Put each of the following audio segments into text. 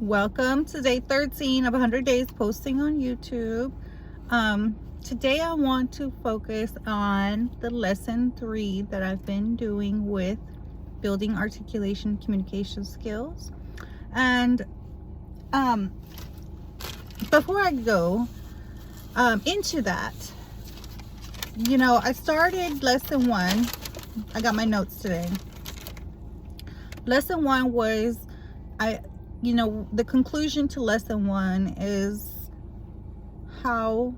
Welcome to day 13 of 100 days posting on YouTube. Today I want to focus on the lesson 3 that I've been doing with building articulation communication skills. And before I go into that, I started lesson 1. I got my notes today. Lesson 1 was the conclusion to lesson 1 is, how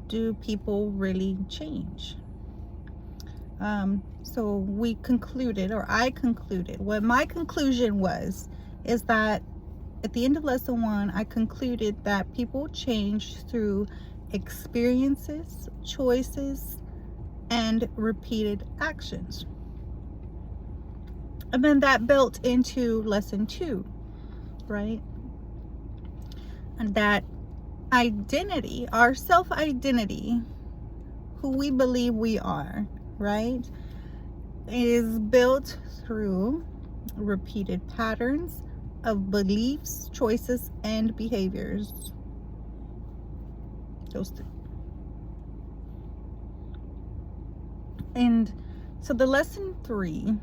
do people really change? So we concluded, or I concluded, what my conclusion was, is that at the end of lesson 1, I concluded that people change through experiences, choices, and repeated actions. And then that built into lesson 2, right? And that identity, our self-identity, who we believe we are, right, is built through repeated patterns of beliefs, choices, and behaviors. Those three. And so the lesson 3,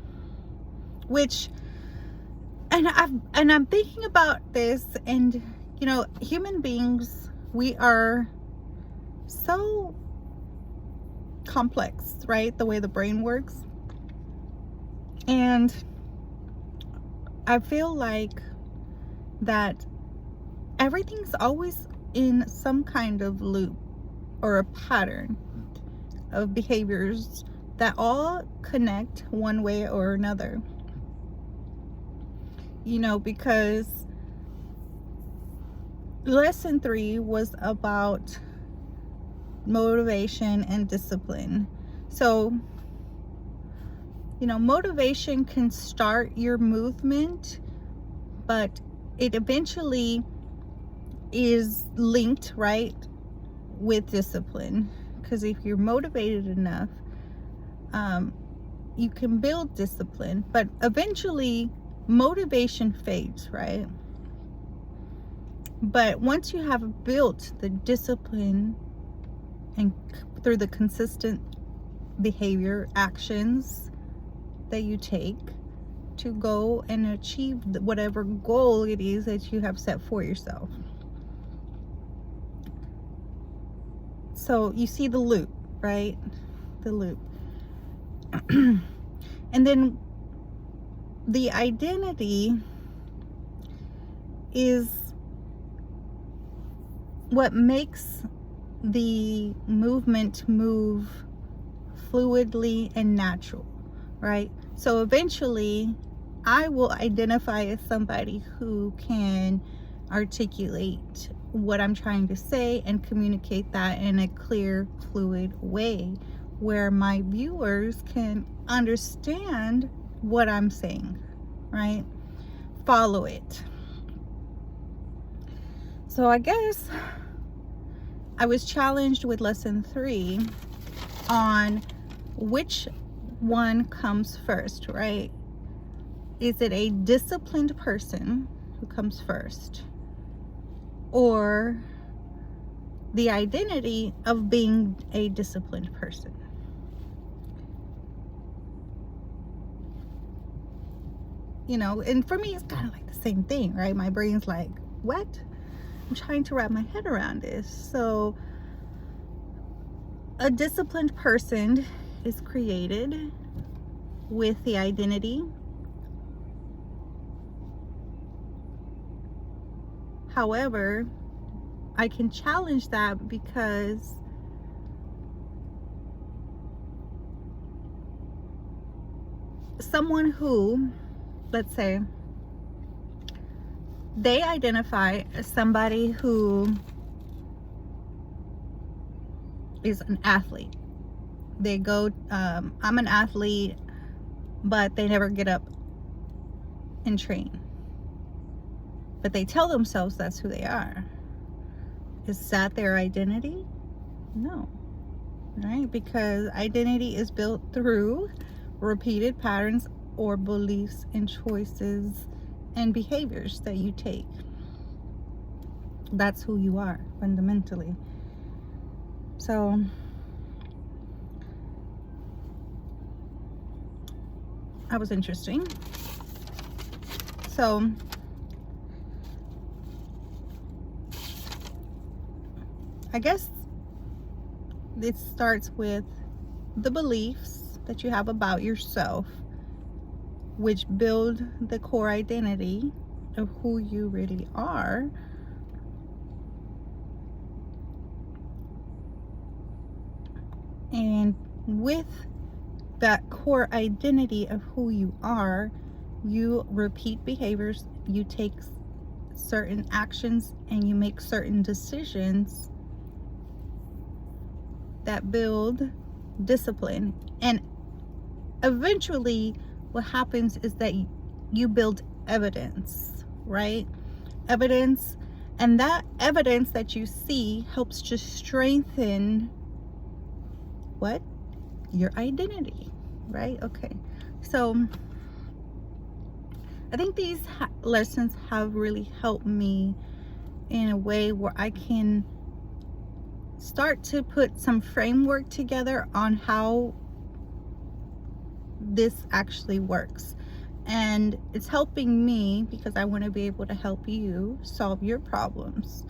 which, and I'm thinking about this, and human beings, we are so complex, right? The way the brain works. And I feel like that everything's always in some kind of loop or a pattern of behaviors that all connect one way or another. Because lesson 3 was about motivation and discipline. So, motivation can start your movement, but it eventually is linked, right, with discipline. Because if you're motivated enough, you can build discipline, but eventually motivation fades, right? But once you have built the discipline and through the consistent behavior actions that you take to go and achieve whatever goal it is that you have set for yourself. So you see the loop, right? The loop. And then the identity is what makes the movement move fluidly and natural, right? So eventually I will identify as somebody who can articulate what I'm trying to say and communicate that in a clear, fluid way where my viewers can understand what I'm saying, right? Follow it. So I guess I was challenged with lesson 3 on which one comes first, right? Is it a disciplined person who comes first, or the identity of being a disciplined person? And for me, it's kind of like the same thing, right? My brain's like, what? I'm trying to wrap my head around this. So a disciplined person is created with the identity. However, I can challenge that because someone who, let's say, they identify as somebody who is an athlete. They go, I'm an athlete, but they never get up and train. But they tell themselves that's who they are. Is that their identity? No. Right? Because identity is built through repeated patterns or beliefs and choices and behaviors that you take. That's who you are fundamentally. So that was interesting. So I guess it starts with the beliefs that you have about yourself, which build the core identity of who you really are. And with that core identity of who you are, you repeat behaviors, you take certain actions, and you make certain decisions that build discipline. And eventually what happens is that you build evidence, right? Evidence, and that evidence that you see helps to strengthen what? Your identity, right? Okay, so I think these lessons have really helped me in a way where I can start to put some framework together on how this actually works. And it's helping me because I want to be able to help you solve your problems,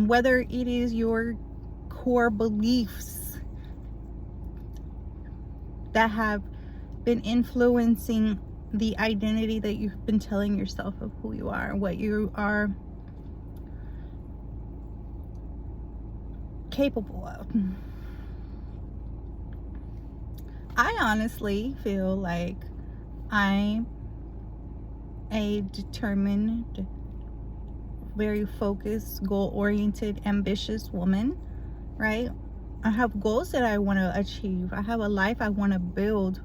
whether it is your core beliefs that have been influencing the identity that you've been telling yourself of who you are, what you are capable of. I honestly feel like I'm a determined, very focused, goal-oriented, ambitious woman, right? I have goals that I want to achieve. I have a life I want to build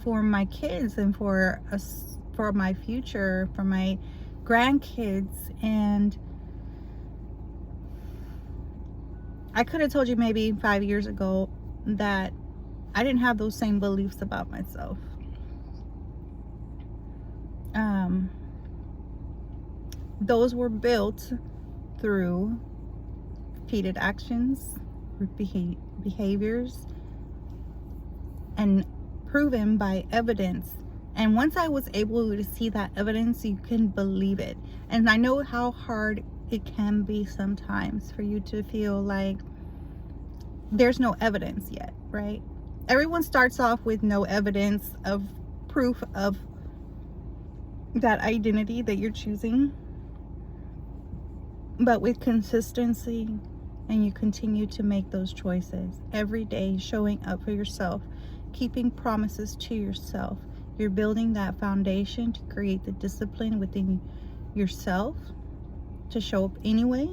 for my kids and for us, for my future, for my grandkids. And I could have told you maybe 5 years ago that I didn't have those same beliefs about myself. Those were built through repeated actions, behaviors, and proven by evidence. And once I was able to see that evidence, you can believe it. And I know how hard it can be sometimes for you to feel like there's no evidence yet, right? Everyone starts off with no evidence of proof of that identity that you're choosing. But with consistency, and you continue to make those choices every day, showing up for yourself, keeping promises to yourself, you're building that foundation to create the discipline within yourself to show up anyway.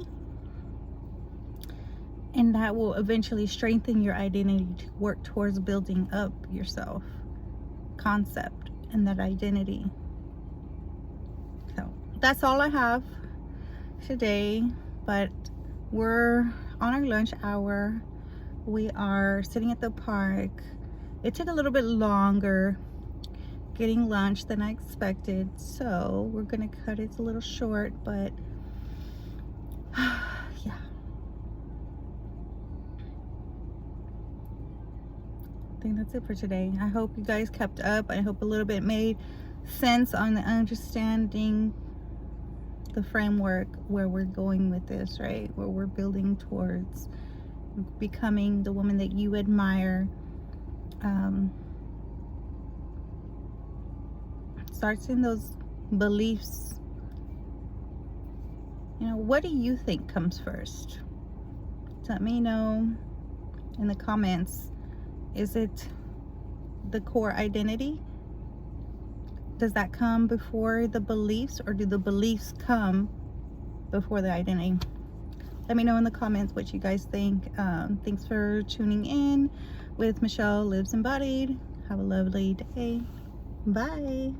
And that will eventually strengthen your identity to work towards building up yourself concept and that identity. So that's all I have today, but we're on our lunch hour. We are sitting at the park. It took a little bit longer getting lunch than I expected, so we're gonna cut it a little short, but yeah. I think that's it for today. I hope you guys kept up. I hope a little bit made sense on the understanding the framework where we're going with this, right? Where we're building towards becoming the woman that you admire. Starts in those beliefs. You know, what do you think comes first? Let me know in the comments. Is it the core identity? Does that come before the beliefs, or do the beliefs come before the identity? Let me know in the comments what you guys think. Thanks for tuning in with Michelle Lives Embodied. Have a lovely day. Bye.